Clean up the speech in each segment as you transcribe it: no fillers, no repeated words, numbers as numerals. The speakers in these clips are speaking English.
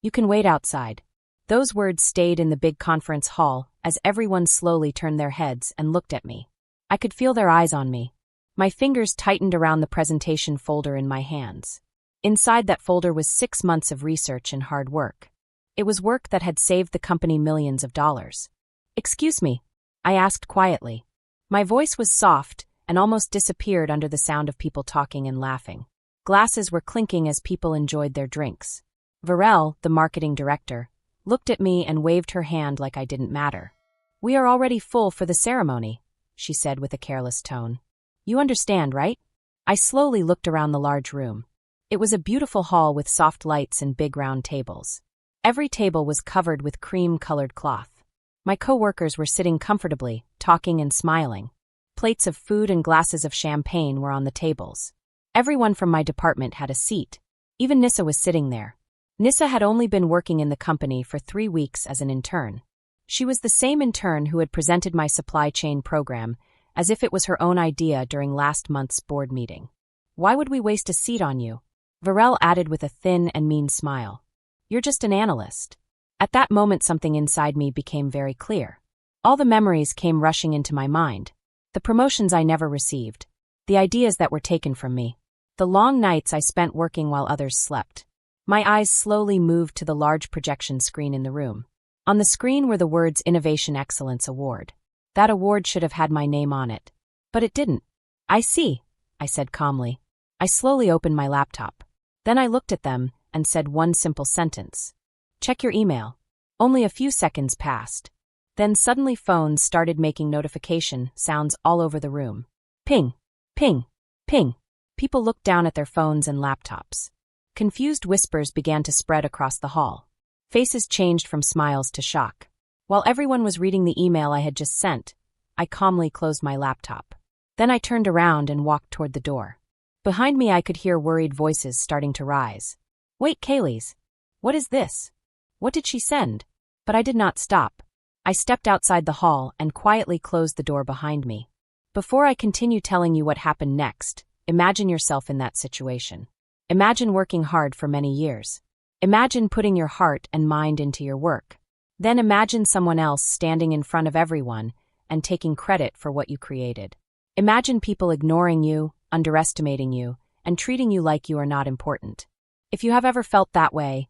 You can wait outside." Those words stayed in the big conference hall as everyone slowly turned their heads and looked at me. I could feel their eyes on me. My fingers tightened around the presentation folder in my hands. Inside that folder was 6 months of research and hard work. It was work that had saved the company millions of dollars. "Excuse me," I asked quietly. My voice was soft and almost disappeared under the sound of people talking and laughing. Glasses were clinking as people enjoyed their drinks. Varel, the marketing director, looked at me and waved her hand like I didn't matter. "We are already full for the ceremony," she said with a careless tone. "You understand, right?" I slowly looked around the large room. It was a beautiful hall with soft lights and big round tables. Every table was covered with cream-colored cloth. My co-workers were sitting comfortably, talking and smiling. Plates of food and glasses of champagne were on the tables. Everyone from my department had a seat. Even Nissa was sitting there. Nissa had only been working in the company for 3 weeks as an intern. She was the same intern who had presented my supply chain program as if it was her own idea during last month's board meeting. "Why would we waste a seat on you?" Varel added with a thin and mean smile. "You're just an analyst." At that moment something inside me became very clear. All the memories came rushing into my mind. The promotions I never received. The ideas that were taken from me. The long nights I spent working while others slept. My eyes slowly moved to the large projection screen in the room. On the screen were the words Innovation Excellence Award. That award should have had my name on it. But it didn't. "I see," I said calmly. I slowly opened my laptop. Then I looked at them and said one simple sentence. "Check your email." Only a few seconds passed. Then suddenly phones started making notification sounds all over the room. Ping, ping, ping. People looked down at their phones and laptops. Confused whispers began to spread across the hall. Faces changed from smiles to shock. While everyone was reading the email I had just sent, I calmly closed my laptop. Then I turned around and walked toward the door. Behind me I could hear worried voices starting to rise. "Wait, Kaelis. What is this? What did she send?" But I did not stop. I stepped outside the hall and quietly closed the door behind me. Before I continue telling you what happened next, imagine yourself in that situation. Imagine working hard for many years. Imagine putting your heart and mind into your work. Then imagine someone else standing in front of everyone and taking credit for what you created. Imagine people ignoring you, underestimating you, and treating you like you are not important. If you have ever felt that way,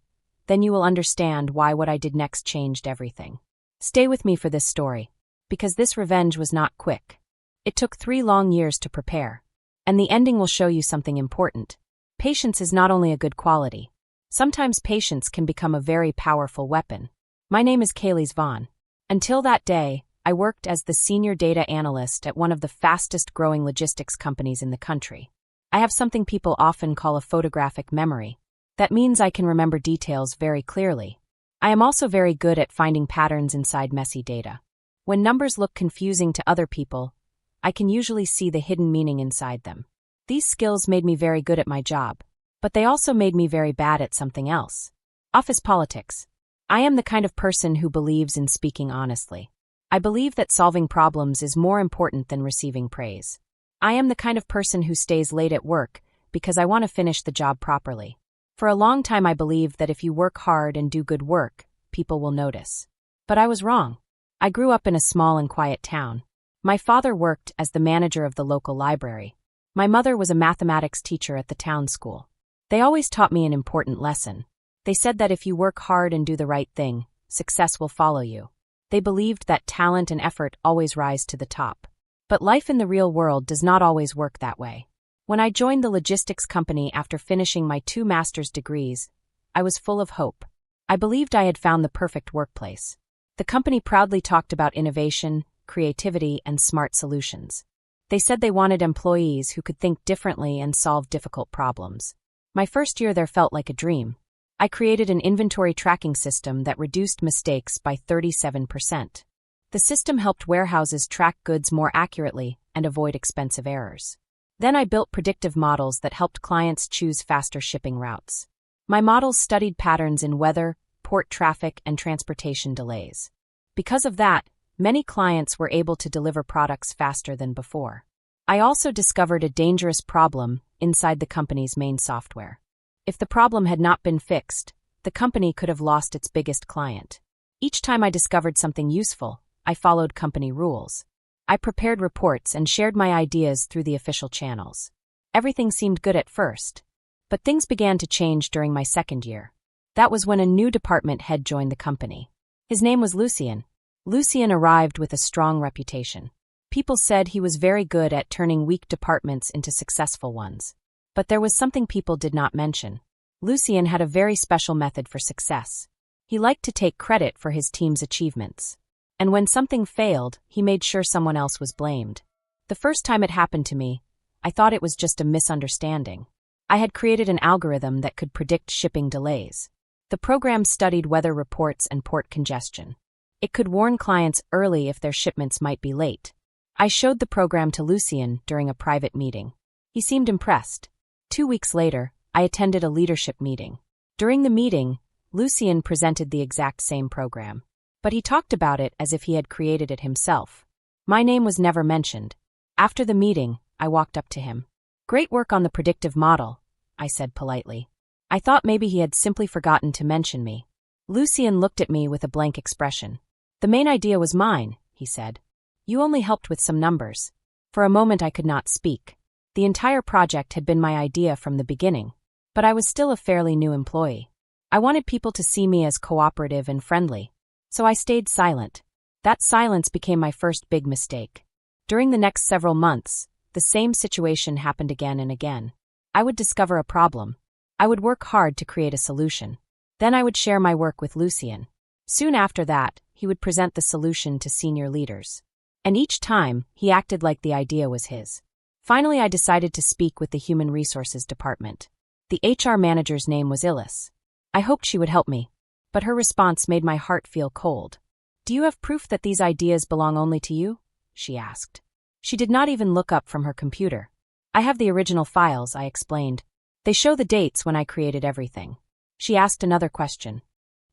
then you will understand why what I did next changed everything. Stay with me for this story, because this revenge was not quick. It took 3 long years to prepare, and the ending will show you something important. Patience is not only a good quality. Sometimes patience can become a very powerful weapon. My name is Kaelis Vonn. Until that day, I worked as the senior data analyst at one of the fastest-growing logistics companies in the country. I have something people often call a photographic memory. That means I can remember details very clearly. I am also very good at finding patterns inside messy data. When numbers look confusing to other people, I can usually see the hidden meaning inside them. These skills made me very good at my job, but they also made me very bad at something else. Office politics. I am the kind of person who believes in speaking honestly. I believe that solving problems is more important than receiving praise. I am the kind of person who stays late at work because I want to finish the job properly. For a long time I believed that if you work hard and do good work, people will notice. But I was wrong. I grew up in a small and quiet town. My father worked as the manager of the local library. My mother was a mathematics teacher at the town school. They always taught me an important lesson. They said that if you work hard and do the right thing, success will follow you. They believed that talent and effort always rise to the top. But life in the real world does not always work that way. When I joined the logistics company after finishing my 2 master's degrees, I was full of hope. I believed I had found the perfect workplace. The company proudly talked about innovation, creativity, and smart solutions. They said they wanted employees who could think differently and solve difficult problems. My first year there felt like a dream. I created an inventory tracking system that reduced mistakes by 37%. The system helped warehouses track goods more accurately and avoid expensive errors. Then I built predictive models that helped clients choose faster shipping routes. My models studied patterns in weather, port traffic, and transportation delays. Because of that, many clients were able to deliver products faster than before. I also discovered a dangerous problem inside the company's main software. If the problem had not been fixed, the company could have lost its biggest client. Each time I discovered something useful, I followed company rules. I prepared reports and shared my ideas through the official channels. Everything seemed good at first. But things began to change during my second year. That was when a new department head joined the company. His name was Lucien. Lucien arrived with a strong reputation. People said he was very good at turning weak departments into successful ones. But there was something people did not mention. Lucien had a very special method for success. He liked to take credit for his team's achievements. And when something failed, he made sure someone else was blamed. The first time it happened to me, I thought it was just a misunderstanding. I had created an algorithm that could predict shipping delays. The program studied weather reports and port congestion. It could warn clients early if their shipments might be late. I showed the program to Lucien during a private meeting. He seemed impressed. 2 weeks later, I attended a leadership meeting. During the meeting, Lucien presented the exact same program. But he talked about it as if he had created it himself. My name was never mentioned. After the meeting, I walked up to him. "Great work on the predictive model," I said politely. I thought maybe he had simply forgotten to mention me. Lucien looked at me with a blank expression. "The main idea was mine," he said. "You only helped with some numbers." For a moment I could not speak. The entire project had been my idea from the beginning. But I was still a fairly new employee. I wanted people to see me as cooperative and friendly. So I stayed silent. That silence became my first big mistake. During the next several months, the same situation happened again and again. I would discover a problem. I would work hard to create a solution. Then I would share my work with Lucien. Soon after that, he would present the solution to senior leaders. And each time, he acted like the idea was his. Finally, I decided to speak with the Human Resources Department. The HR manager's name was Ilis. I hoped she would help me. But her response made my heart feel cold. "Do you have proof that these ideas belong only to you?" she asked. She did not even look up from her computer. "I have the original files," I explained. "They show the dates when I created everything." She asked another question.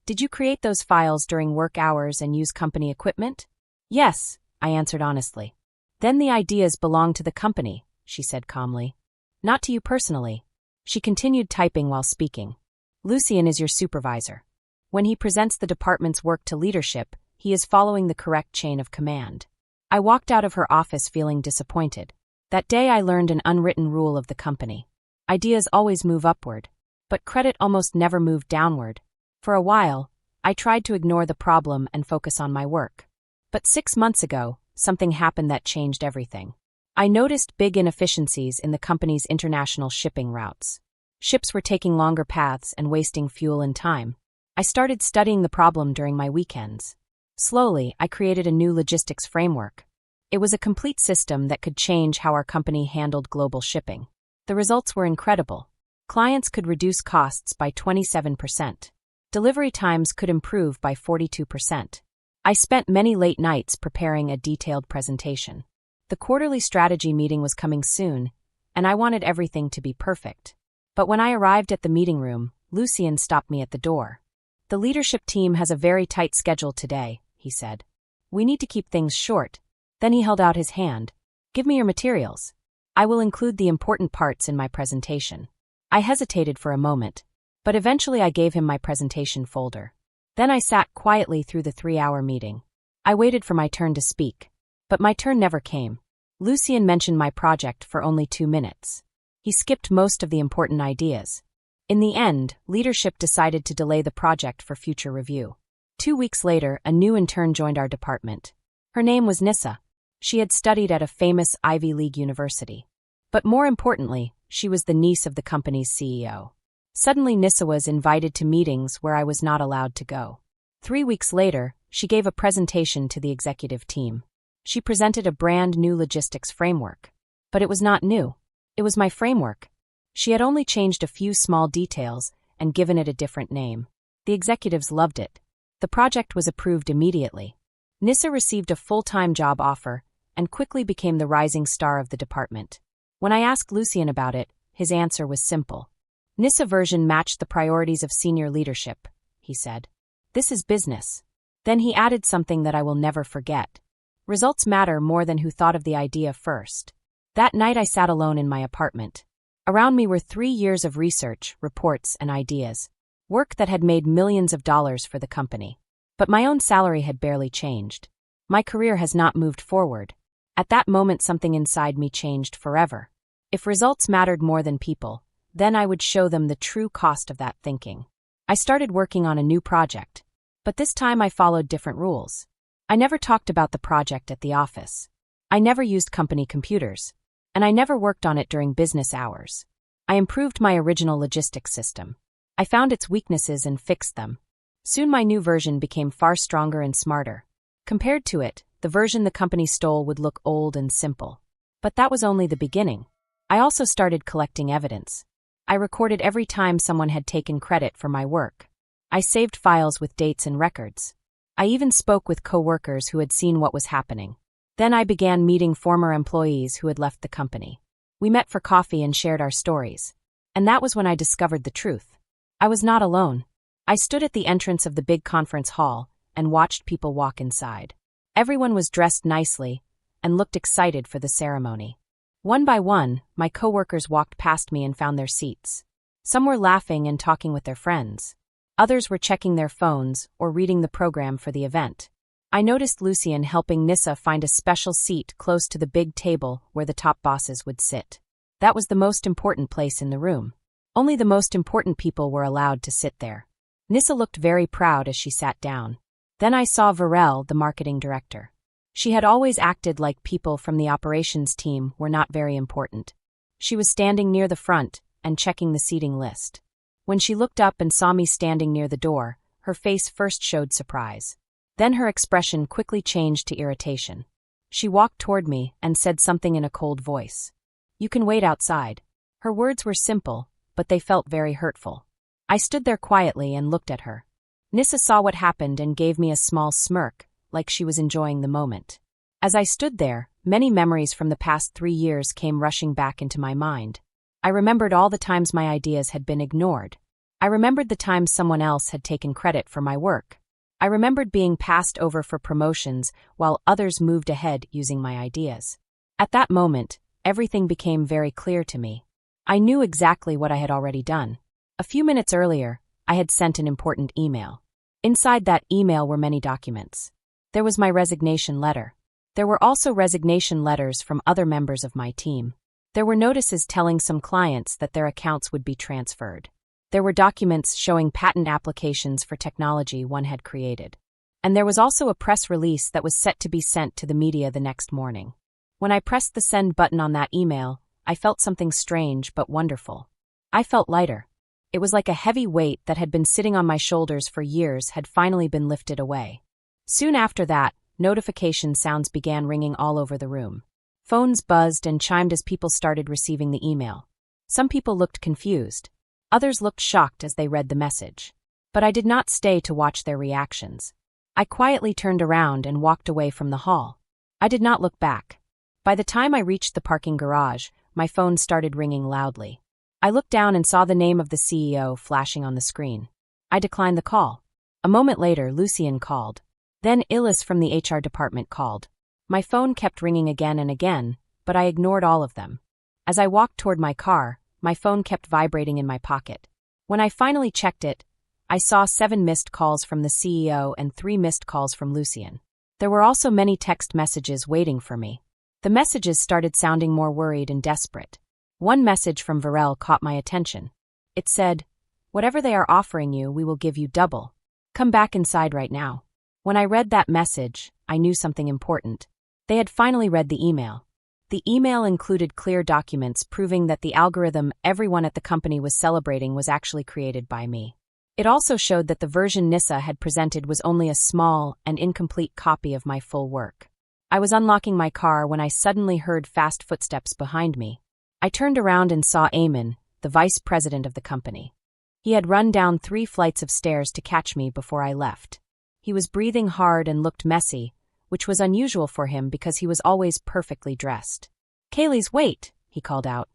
"Did you create those files during work hours and use company equipment?" "Yes," I answered honestly. "Then the ideas belong to the company," she said calmly. "Not to you personally." She continued typing while speaking. "Lucien is your supervisor. When he presents the department's work to leadership, he is following the correct chain of command." I walked out of her office feeling disappointed. That day I learned an unwritten rule of the company. Ideas always move upward, but credit almost never moved downward. For a while, I tried to ignore the problem and focus on my work. But 6 months ago, something happened that changed everything. I noticed big inefficiencies in the company's international shipping routes. Ships were taking longer paths and wasting fuel and time. I started studying the problem during my weekends. Slowly, I created a new logistics framework. It was a complete system that could change how our company handled global shipping. The results were incredible. Clients could reduce costs by 27%. Delivery times could improve by 42%. I spent many late nights preparing a detailed presentation. The quarterly strategy meeting was coming soon, and I wanted everything to be perfect. But when I arrived at the meeting room, Lucien stopped me at the door. "The leadership team has a very tight schedule today," he said. "We need to keep things short." Then he held out his hand. "Give me your materials. I will include the important parts in my presentation." I hesitated for a moment, but eventually I gave him my presentation folder. Then I sat quietly through the 3-hour meeting. I waited for my turn to speak. But my turn never came. Lucien mentioned my project for only 2 minutes. He skipped most of the important ideas. In the end, leadership decided to delay the project for future review. 2 weeks later, a new intern joined our department. Her name was Nissa. She had studied at a famous Ivy League university. But more importantly, she was the niece of the company's CEO. Suddenly, Nissa was invited to meetings where I was not allowed to go. 3 weeks later, she gave a presentation to the executive team. She presented a brand new logistics framework. But it was not new. It was my framework. She had only changed a few small details and given it a different name. The executives loved it. The project was approved immediately. Nissa received a full-time job offer and quickly became the rising star of the department. When I asked Lucien about it, his answer was simple. "Nissa version matched the priorities of senior leadership," he said. "This is business." Then he added something that I will never forget. "Results matter more than who thought of the idea first." That night I sat alone in my apartment. Around me were 3 years of research, reports, and ideas. Work that had made millions of dollars for the company. But my own salary had barely changed. My career has not moved forward. At that moment, something inside me changed forever. If results mattered more than people, then I would show them the true cost of that thinking. I started working on a new project. But this time I followed different rules. I never talked about the project at the office. I never used company computers. And I never worked on it during business hours. I improved my original logistics system. I found its weaknesses and fixed them. Soon my new version became far stronger and smarter. Compared to it, the version the company stole would look old and simple. But that was only the beginning. I also started collecting evidence. I recorded every time someone had taken credit for my work. I saved files with dates and records. I even spoke with co-workers who had seen what was happening. Then I began meeting former employees who had left the company. We met for coffee and shared our stories. And that was when I discovered the truth. I was not alone. I stood at the entrance of the big conference hall and watched people walk inside. Everyone was dressed nicely and looked excited for the ceremony. One by one, my coworkers walked past me and found their seats. Some were laughing and talking with their friends. Others were checking their phones or reading the program for the event. I noticed Lucien helping Nissa find a special seat close to the big table where the top bosses would sit. That was the most important place in the room. Only the most important people were allowed to sit there. Nissa looked very proud as she sat down. Then I saw Varel, the marketing director. She had always acted like people from the operations team were not very important. She was standing near the front and checking the seating list. When she looked up and saw me standing near the door, her face first showed surprise. Then her expression quickly changed to irritation. She walked toward me and said something in a cold voice. "You can wait outside." Her words were simple, but they felt very hurtful. I stood there quietly and looked at her. Nissa saw what happened and gave me a small smirk, like she was enjoying the moment. As I stood there, many memories from the past 3 years came rushing back into my mind. I remembered all the times my ideas had been ignored. I remembered the times someone else had taken credit for my work. I remembered being passed over for promotions while others moved ahead using my ideas. At that moment, everything became very clear to me. I knew exactly what I had already done. A few minutes earlier, I had sent an important email. Inside that email were many documents. There was my resignation letter. There were also resignation letters from other members of my team. There were notices telling some clients that their accounts would be transferred. There were documents showing patent applications for technology one had created. And there was also a press release that was set to be sent to the media the next morning. When I pressed the send button on that email, I felt something strange but wonderful. I felt lighter. It was like a heavy weight that had been sitting on my shoulders for years had finally been lifted away. Soon after that, notification sounds began ringing all over the room. Phones buzzed and chimed as people started receiving the email. Some people looked confused. Others looked shocked as they read the message. But I did not stay to watch their reactions. I quietly turned around and walked away from the hall. I did not look back. By the time I reached the parking garage, my phone started ringing loudly. I looked down and saw the name of the CEO flashing on the screen. I declined the call. A moment later, Lucien called. Then Kaelis from the HR department called. My phone kept ringing again and again, but I ignored all of them. As I walked toward my car, my phone kept vibrating in my pocket. When I finally checked it, I saw 7 missed calls from the CEO and 3 missed calls from Lucien. There were also many text messages waiting for me. The messages started sounding more worried and desperate. One message from Varel caught my attention. It said, "Whatever they are offering you, we will give you double. Come back inside right now." When I read that message, I knew something important. They had finally read the email. The email included clear documents proving that the algorithm everyone at the company was celebrating was actually created by me. It also showed that the version Nissa had presented was only a small and incomplete copy of my full work. I was unlocking my car when I suddenly heard fast footsteps behind me. I turned around and saw Eamon, the vice president of the company. He had run down 3 flights of stairs to catch me before I left. He was breathing hard and looked messy, which was unusual for him because he was always perfectly dressed. "Kaelis, wait," he called out.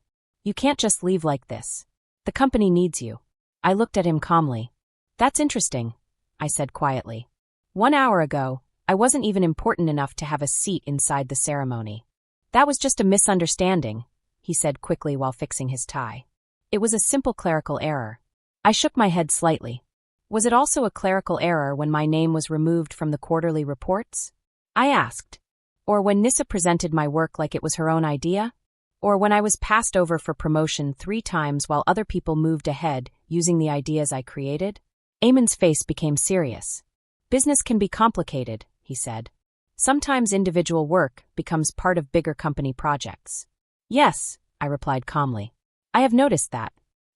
"You can't just leave like this. The company needs you." I looked at him calmly. "That's interesting," I said quietly. 1 hour ago, I wasn't even important enough to have a seat inside the ceremony. "That was just a misunderstanding," he said quickly while fixing his tie. "It was a simple clerical error." I shook my head slightly. Was it also a clerical error when my name was removed from the quarterly reports? I asked. Or when Nissa presented my work like it was her own idea? Or when I was passed over for promotion 3 times while other people moved ahead using the ideas I created? Eamon's face became serious. Business can be complicated, he said. Sometimes individual work becomes part of bigger company projects. Yes, I replied calmly. I have noticed that.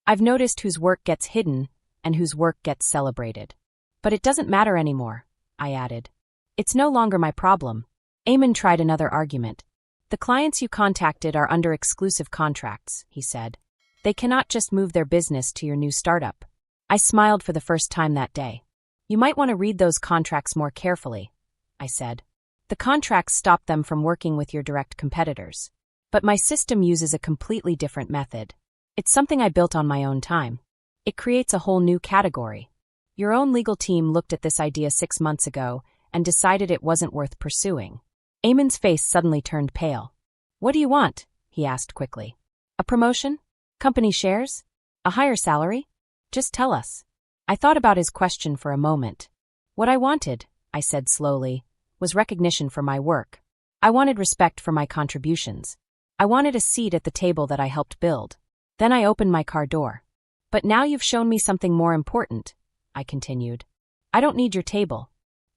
I've noticed whose work gets hidden and whose work gets celebrated. But it doesn't matter anymore, I added. It's no longer my problem. Eamon tried another argument. The clients you contacted are under exclusive contracts, he said. They cannot just move their business to your new startup. I smiled for the first time that day. You might want to read those contracts more carefully, I said. The contracts stop them from working with your direct competitors. But my system uses a completely different method. It's something I built on my own time. It creates a whole new category. Your own legal team looked at this idea 6 months ago and decided it wasn't worth pursuing. Eamon's face suddenly turned pale. What do you want? He asked quickly. A promotion? Company shares? A higher salary? Just tell us. I thought about his question for a moment. What I wanted, I said slowly, was recognition for my work. I wanted respect for my contributions. I wanted a seat at the table that I helped build. Then I opened my car door. But now you've shown me something more important, I continued. I don't need your table.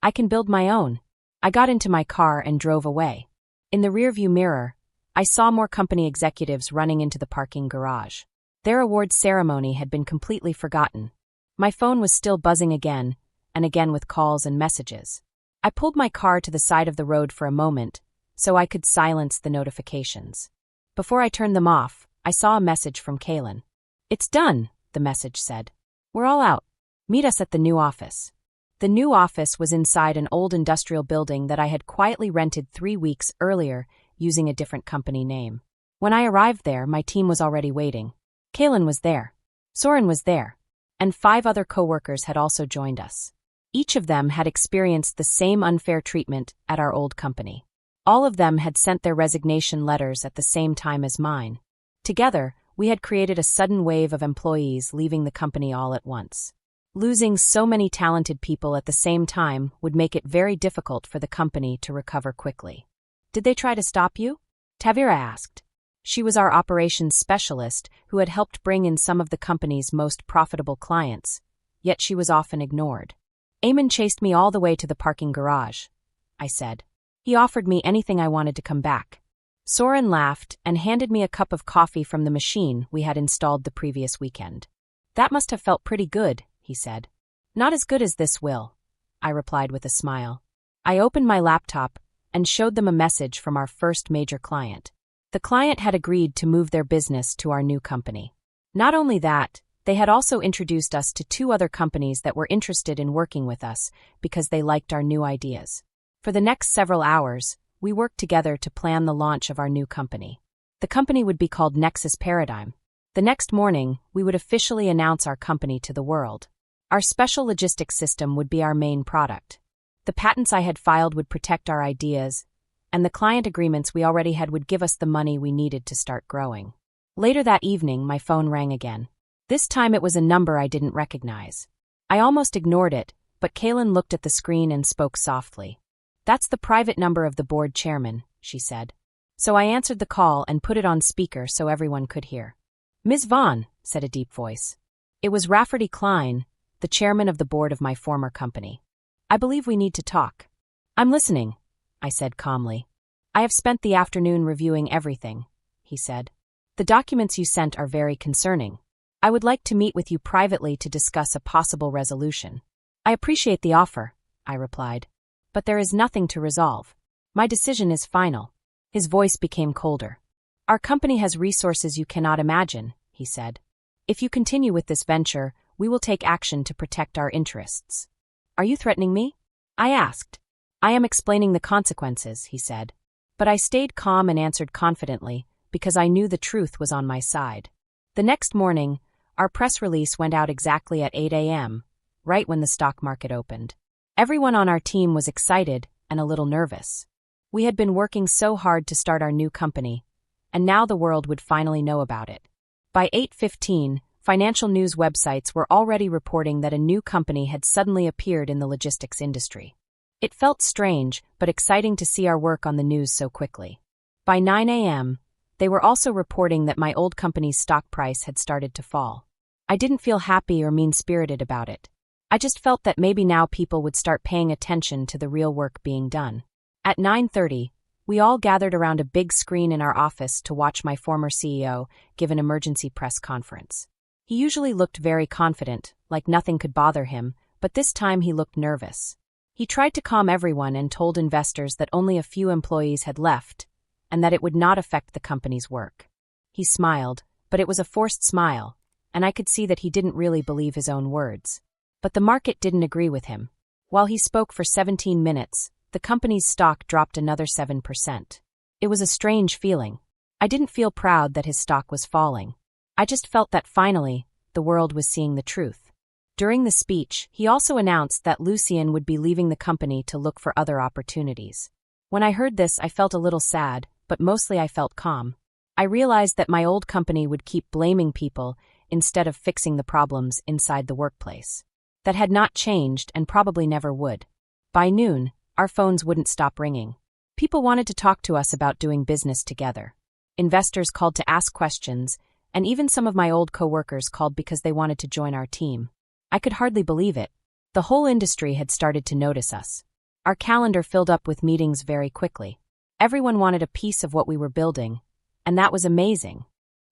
I can build my own. I got into my car and drove away. In the rearview mirror, I saw more company executives running into the parking garage. Their awards ceremony had been completely forgotten. My phone was still buzzing again, and again with calls and messages. I pulled my car to the side of the road for a moment, so I could silence the notifications. Before I turned them off, I saw a message from Kaelis. It's done, the message said. We're all out. Meet us at the new office. The new office was inside an old industrial building that I had quietly rented 3 weeks earlier using a different company name. When I arrived there, my team was already waiting. Kaelis was there. Soren was there. And 5 other coworkers had also joined us. Each of them had experienced the same unfair treatment at our old company. All of them had sent their resignation letters at the same time as mine. Together, we had created a sudden wave of employees leaving the company all at once. Losing so many talented people at the same time would make it very difficult for the company to recover quickly. Did they try to stop you? Tavira asked. She was our operations specialist who had helped bring in some of the company's most profitable clients, yet she was often ignored. Eamon chased me all the way to the parking garage, I said. He offered me anything I wanted to come back. Soren laughed and handed me a cup of coffee from the machine we had installed the previous weekend. That must have felt pretty good, he said. Not as good as this will, I replied with a smile. I opened my laptop and showed them a message from our first major client. The client had agreed to move their business to our new company. Not only that, they had also introduced us to 2 other companies that were interested in working with us because they liked our new ideas. For the next several hours, we worked together to plan the launch of our new company. The company would be called Nexus Paradigm. The next morning, we would officially announce our company to the world. Our special logistics system would be our main product. The patents I had filed would protect our ideas, and the client agreements we already had would give us the money we needed to start growing. Later that evening, my phone rang again. This time it was a number I didn't recognize. I almost ignored it, but Kaelis looked at the screen and spoke softly. That's the private number of the board chairman, she said. So I answered the call and put it on speaker so everyone could hear. Ms. Vonn, said a deep voice. It was Rafferty Klein, the chairman of the board of my former company. I believe we need to talk. I'm listening, I said calmly. I have spent the afternoon reviewing everything, he said. The documents you sent are very concerning. I would like to meet with you privately to discuss a possible resolution. I appreciate the offer, I replied. But there is nothing to resolve. My decision is final. His voice became colder. Our company has resources you cannot imagine, he said. If you continue with this venture, we will take action to protect our interests. Are you threatening me? I asked. I am explaining the consequences, he said. But I stayed calm and answered confidently, because I knew the truth was on my side. The next morning, our press release went out exactly at 8 a.m., right when the stock market opened. Everyone on our team was excited and a little nervous. We had been working so hard to start our new company, and now the world would finally know about it. By 8:15, Financial news websites were already reporting that a new company had suddenly appeared in the logistics industry. It felt strange, but exciting to see our work on the news so quickly. By 9 a.m., they were also reporting that my old company's stock price had started to fall. I didn't feel happy or mean-spirited about it. I just felt that maybe now people would start paying attention to the real work being done. At 9:30, we all gathered around a big screen in our office to watch my former CEO give an emergency press conference. He usually looked very confident, like nothing could bother him, but this time he looked nervous. He tried to calm everyone and told investors that only a few employees had left, and that it would not affect the company's work. He smiled, but it was a forced smile, and I could see that he didn't really believe his own words. But the market didn't agree with him. While he spoke for 17 minutes, the company's stock dropped another 7%. It was a strange feeling. I didn't feel proud that his stock was falling. I just felt that finally, the world was seeing the truth. During the speech, he also announced that Lucien would be leaving the company to look for other opportunities. When I heard this, I felt a little sad, but mostly I felt calm. I realized that my old company would keep blaming people instead of fixing the problems inside the workplace. That had not changed and probably never would. By noon, our phones wouldn't stop ringing. People wanted to talk to us about doing business together. Investors called to ask questions, and even some of my old coworkers called because they wanted to join our team. I could hardly believe it. The whole industry had started to notice us. Our calendar filled up with meetings very quickly. Everyone wanted a piece of what we were building, and that was amazing.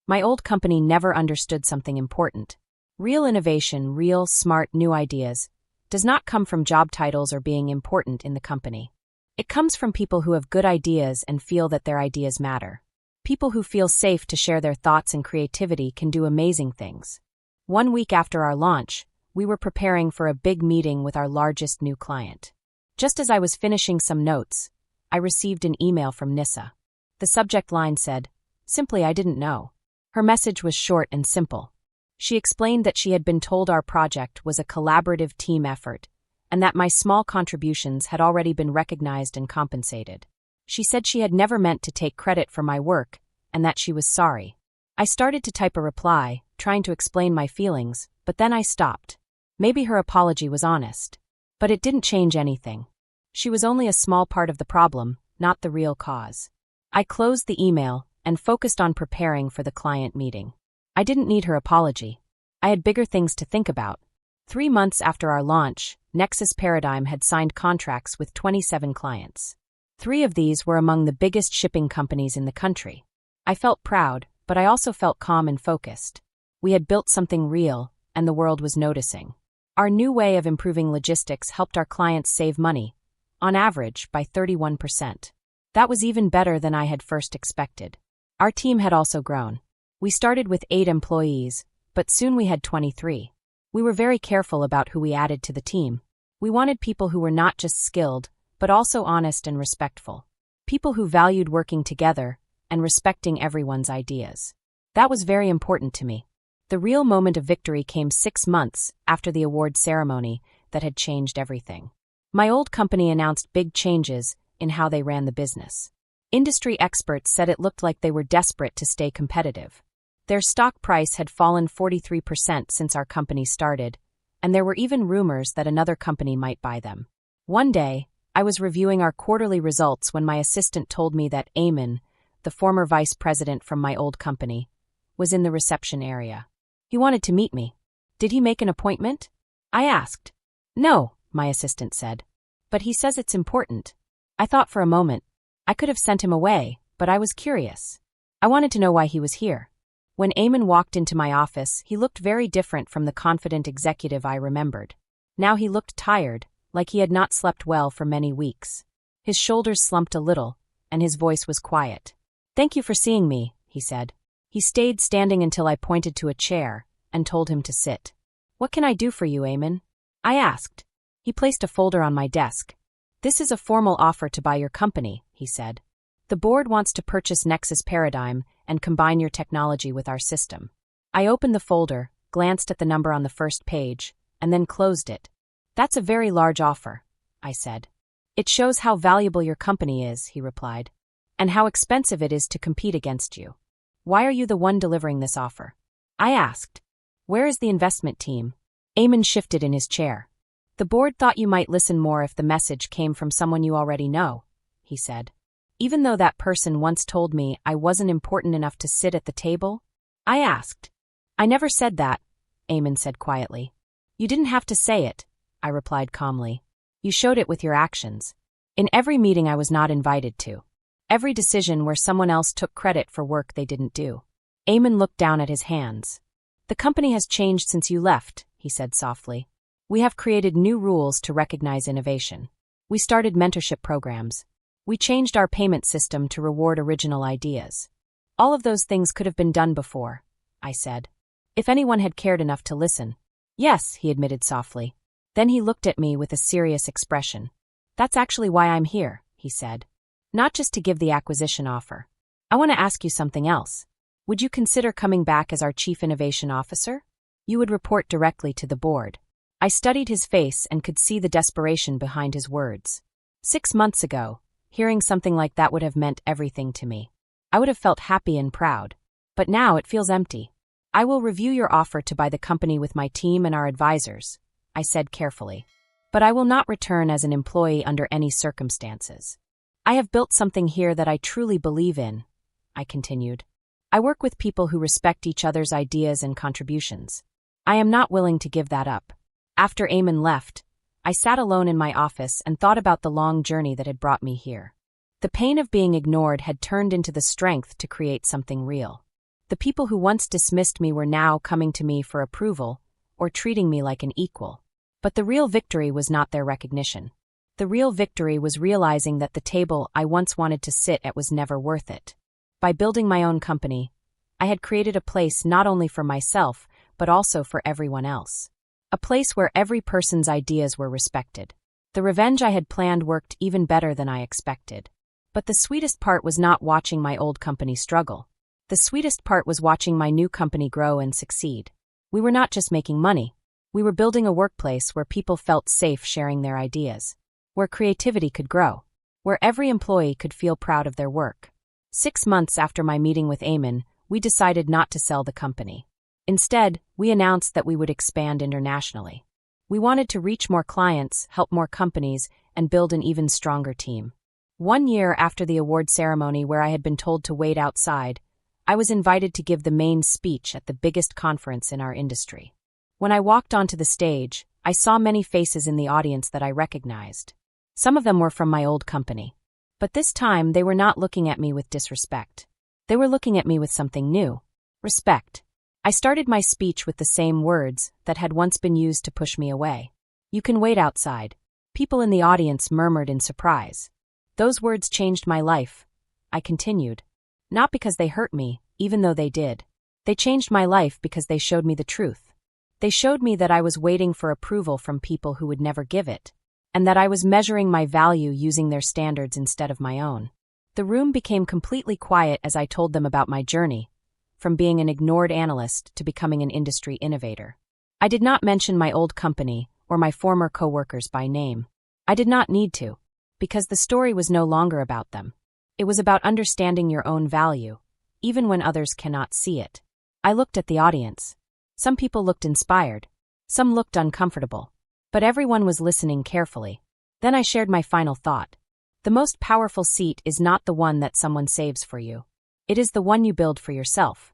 My old company never understood something important. Real innovation, real, smart, new ideas, does not come from job titles or being important in the company. It comes from people who have good ideas and feel that their ideas matter. People who feel safe to share their thoughts and creativity can do amazing things. 1 week after our launch, we were preparing for a big meeting with our largest new client. Just as I was finishing some notes, I received an email from Nissa. The subject line said, "Simply, I didn't know." Her message was short and simple. She explained that she had been told our project was a collaborative team effort, and that my small contributions had already been recognized and compensated. She said she had never meant to take credit for my work, and that she was sorry. I started to type a reply, trying to explain my feelings, but then I stopped. Maybe her apology was honest. But it didn't change anything. She was only a small part of the problem, not the real cause. I closed the email and focused on preparing for the client meeting. I didn't need her apology. I had bigger things to think about. 3 months after our launch, Nexus Paradigm had signed contracts with 27 clients. 3 of these were among the biggest shipping companies in the country. I felt proud, but I also felt calm and focused. We had built something real, and the world was noticing. Our new way of improving logistics helped our clients save money, on average by 31%. That was even better than I had first expected. Our team had also grown. We started with 8 employees, but soon we had 23. We were very careful about who we added to the team. We wanted people who were not just skilled, but also honest and respectful. People who valued working together and respecting everyone's ideas. That was very important to me. The real moment of victory came 6 months after the award ceremony that had changed everything. My old company announced big changes in how they ran the business. Industry experts said it looked like they were desperate to stay competitive. Their stock price had fallen 43% since our company started, and there were even rumors that another company might buy them. One day, I was reviewing our quarterly results when my assistant told me that Eamon, the former vice president from my old company, was in the reception area. He wanted to meet me. Did he make an appointment? I asked. No, my assistant said. But he says it's important. I thought for a moment. I could have sent him away, but I was curious. I wanted to know why he was here. When Eamon walked into my office, he looked very different from the confident executive I remembered. Now he looked tired, like he had not slept well for many weeks. His shoulders slumped a little, and his voice was quiet. "Thank you for seeing me," he said. He stayed standing until I pointed to a chair and told him to sit. "What can I do for you, Eamon?" I asked. He placed a folder on my desk. "This is a formal offer to buy your company," he said. "The board wants to purchase Nexus Paradigm and combine your technology with our system." I opened the folder, glanced at the number on the first page, and then closed it. "That's a very large offer," I said. "It shows how valuable your company is," he replied, "and how expensive it is to compete against you. Why are you the one delivering this offer?" I asked. Where is the investment team? Eamon shifted in his chair. The board thought you might listen more if the message came from someone you already know, he said. Even though that person once told me I wasn't important enough to sit at the table? I asked. I never said that, Eamon said quietly. You didn't have to say it, I replied calmly. You showed it with your actions. In every meeting I was not invited to. Every decision where someone else took credit for work they didn't do. Eamon looked down at his hands. The company has changed since you left, he said softly. We have created new rules to recognize innovation. We started mentorship programs. We changed our payment system to reward original ideas. All of those things could have been done before, I said. If anyone had cared enough to listen. Yes, he admitted softly. Then he looked at me with a serious expression. That's actually why I'm here, he said. Not just to give the acquisition offer. I want to ask you something else. Would you consider coming back as our Chief Innovation Officer? You would report directly to the board. I studied his face and could see the desperation behind his words. 6 months ago, hearing something like that would have meant everything to me. I would have felt happy and proud. But now it feels empty. I will review your offer to buy the company with my team and our advisors, I said carefully. But I will not return as an employee under any circumstances. I have built something here that I truly believe in, I continued. I work with people who respect each other's ideas and contributions. I am not willing to give that up. After Eamon left, I sat alone in my office and thought about the long journey that had brought me here. The pain of being ignored had turned into the strength to create something real. The people who once dismissed me were now coming to me for approval or treating me like an equal. But the real victory was not their recognition. The real victory was realizing that the table I once wanted to sit at was never worth it. By building my own company, I had created a place not only for myself, but also for everyone else. A place where every person's ideas were respected. The revenge I had planned worked even better than I expected. But the sweetest part was not watching my old company struggle. The sweetest part was watching my new company grow and succeed. We were not just making money. We were building a workplace where people felt safe sharing their ideas, where creativity could grow, where every employee could feel proud of their work. 6 months after my meeting with Eamon, we decided not to sell the company. Instead, we announced that we would expand internationally. We wanted to reach more clients, help more companies, and build an even stronger team. 1 year after the award ceremony where I had been told to wait outside, I was invited to give the main speech at the biggest conference in our industry. When I walked onto the stage, I saw many faces in the audience that I recognized. Some of them were from my old company. But this time they were not looking at me with disrespect. They were looking at me with something new. Respect. I started my speech with the same words that had once been used to push me away. You can wait outside. People in the audience murmured in surprise. Those words changed my life, I continued. Not because they hurt me, even though they did. They changed my life because they showed me the truth. They showed me that I was waiting for approval from people who would never give it, and that I was measuring my value using their standards instead of my own. The room became completely quiet as I told them about my journey, from being an ignored analyst to becoming an industry innovator. I did not mention my old company or my former coworkers by name. I did not need to, because the story was no longer about them. It was about understanding your own value, even when others cannot see it. I looked at the audience. Some people looked inspired. Some looked uncomfortable. But everyone was listening carefully. Then I shared my final thought. The most powerful seat is not the one that someone saves for you. It is the one you build for yourself.